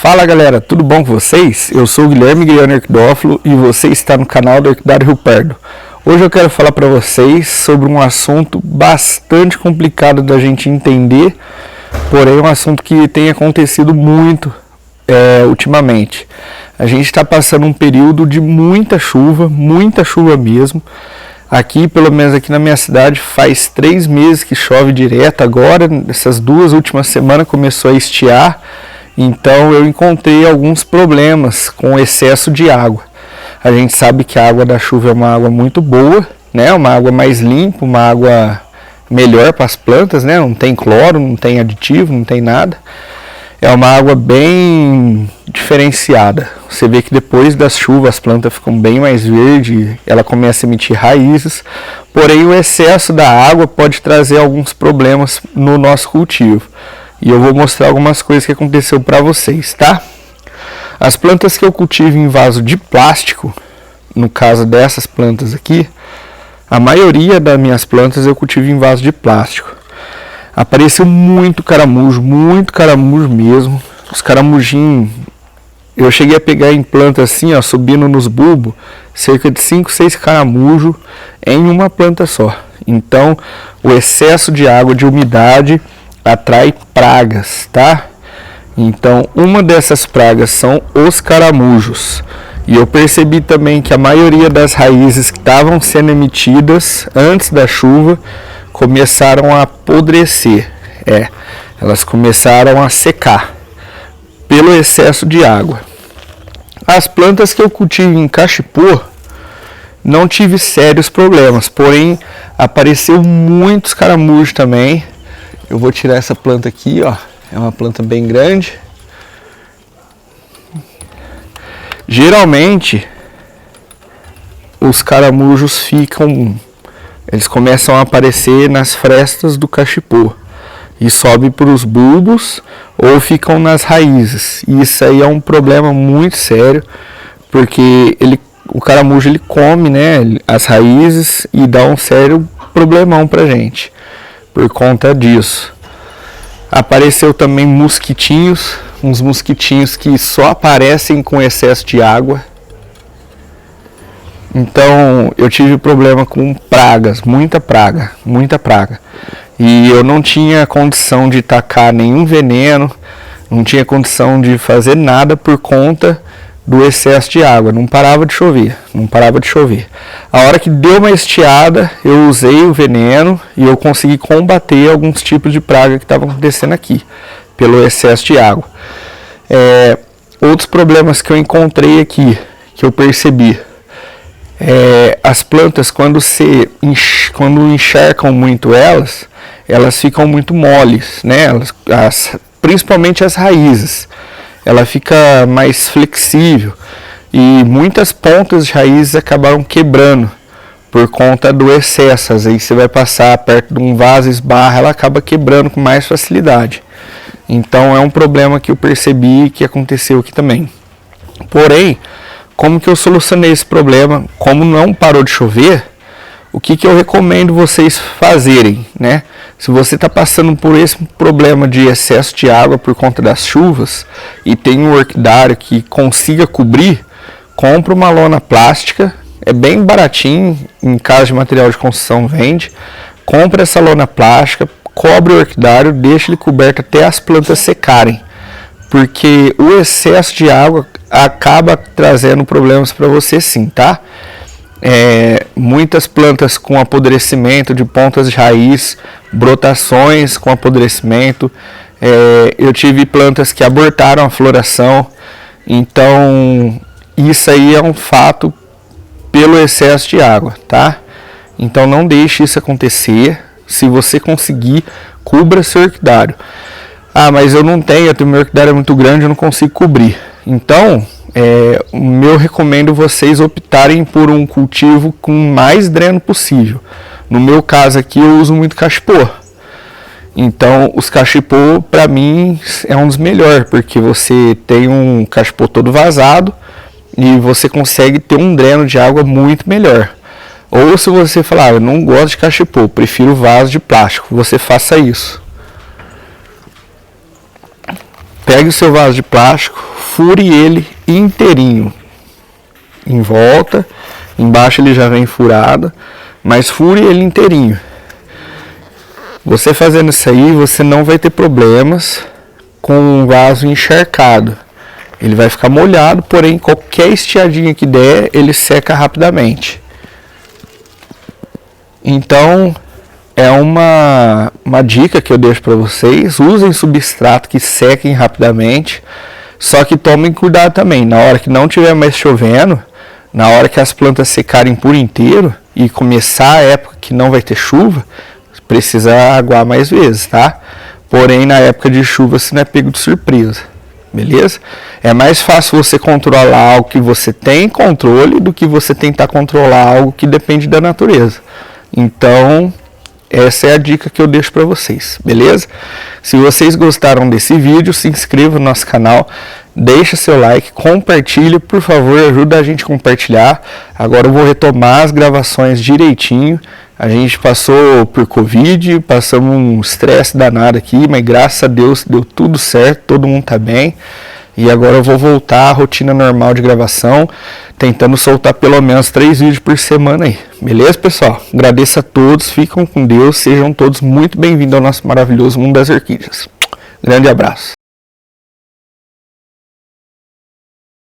Fala galera, tudo bom com vocês? Eu sou o Guilherme Guilherme Orquidófilo e você está no canal do Orquidário Rio Pardo. Hoje eu quero falar para vocês sobre um assunto bastante complicado da gente entender, porém um assunto que tem acontecido muito ultimamente. A gente está passando um período de muita chuva mesmo. Aqui, pelo menos aqui na minha cidade, faz 3 meses que chove direto. Agora, essas 2 últimas semanas começou a estiar. Então eu encontrei alguns problemas com o excesso de água. A gente sabe que a água da chuva é uma água muito boa, né? Uma água mais limpa, uma água melhor para as plantas, né? Não tem cloro, não tem aditivo, não tem nada. É uma água bem diferenciada. Você vê que depois das chuvas as plantas ficam bem mais verdes, ela começa a emitir raízes. Porém o excesso da água pode trazer alguns problemas no nosso cultivo. E eu vou mostrar algumas coisas que aconteceu para vocês, tá? As plantas que eu cultivo em vaso de plástico, no caso dessas plantas aqui, a maioria das minhas plantas eu cultivo em vaso de plástico. Apareceu muito caramujo mesmo. Os caramujinhos, eu cheguei a pegar em planta assim, ó, subindo nos bulbos, cerca de 5, 6 caramujos em uma planta só. Então, o excesso de água, de umidade, atrai pragas, tá? Então, uma dessas pragas são os caramujos. E eu percebi também que a maioria das raízes que estavam sendo emitidas antes da chuva começaram a apodrecer. Elas começaram a secar pelo excesso de água. As plantas que eu cultivo em cachepô não tive sérios problemas, porém apareceu muitos caramujos também. Eu vou tirar essa planta aqui, ó. É uma planta bem grande. Geralmente, os caramujos eles começam a aparecer nas frestas do cachepô e sobe para os bulbos ou ficam nas raízes. E isso aí é um problema muito sério, porque o caramujo ele come, né, as raízes e dá um sério problemão pra gente. Por conta disso, apareceu também mosquitinhos, uns mosquitinhos que só aparecem com excesso de água. Então eu tive problema com pragas, muita praga. E eu não tinha condição de tacar nenhum veneno, não tinha condição de fazer nada por conta do excesso de água. Não parava de chover. A hora que deu uma estiada, eu usei o veneno e eu consegui combater alguns tipos de praga que estavam acontecendo aqui, pelo excesso de água. Outros problemas que eu encontrei aqui, que eu percebi, as plantas quando encharcam muito elas ficam muito moles, né? Principalmente as raízes. Ela fica mais flexível e muitas pontas de raízes acabaram quebrando por conta do excesso. Às vezes você vai passar perto de um vaso, esbarra, ela acaba quebrando com mais facilidade. Então é um problema que eu percebi que aconteceu aqui também. Porém, como que eu solucionei esse problema? Como não parou de chover, o que eu recomendo vocês fazerem, né? Se você está passando por esse problema de excesso de água por conta das chuvas e tem um orquidário que consiga cobrir, compra uma lona plástica, é bem baratinho, em casa de material de construção vende. Compra essa lona plástica, cobre o orquidário, deixa ele coberto até as plantas secarem, porque o excesso de água acaba trazendo problemas para você sim, tá? Muitas plantas com apodrecimento de pontas de raiz, brotações com apodrecimento. Eu tive plantas que abortaram a floração. Então isso aí é um fato pelo excesso de água, tá? Então não deixe isso acontecer. Se você conseguir, cubra seu orquidário. Mas eu não tenho, meu orquidário é muito grande, eu não consigo cobrir. Então eu recomendo vocês optarem por um cultivo com mais dreno possível. No meu caso aqui eu uso muito cachepô. Então os cachepô para mim é um dos melhores, porque você tem um cachepô todo vazado e você consegue ter um dreno de água muito melhor. Ou se você falar, eu não gosto de cachepô, prefiro vaso de plástico, você faça isso. Pegue o seu vaso de plástico, fure ele inteirinho. Em volta, embaixo ele já vem furado, mas fure ele inteirinho. Você fazendo isso aí, você não vai ter problemas com o vaso encharcado. Ele vai ficar molhado, porém qualquer estiadinha que der, ele seca rapidamente. Então, é uma dica que eu deixo para vocês. Usem substrato que sequem rapidamente. Só que tomem cuidado também. Na hora que não tiver mais chovendo, na hora que as plantas secarem por inteiro e começar a época que não vai ter chuva, precisa aguar mais vezes, tá? Porém, na época de chuva, você não é pego de surpresa. Beleza? É mais fácil você controlar algo que você tem controle do que você tentar controlar algo que depende da natureza. Então, essa é a dica que eu deixo para vocês, beleza? Se vocês gostaram desse vídeo, se inscreva no nosso canal, deixa seu like, compartilhe, por favor, ajuda a gente a compartilhar. Agora eu vou retomar as gravações direitinho. A gente passou por Covid, passamos um estresse danado aqui, mas graças a Deus deu tudo certo, todo mundo tá bem. E agora eu vou voltar à rotina normal de gravação, tentando soltar pelo menos 3 vídeos por semana aí. Beleza, pessoal? Agradeço a todos, ficam com Deus, sejam todos muito bem-vindos ao nosso maravilhoso mundo das orquídeas. Grande abraço.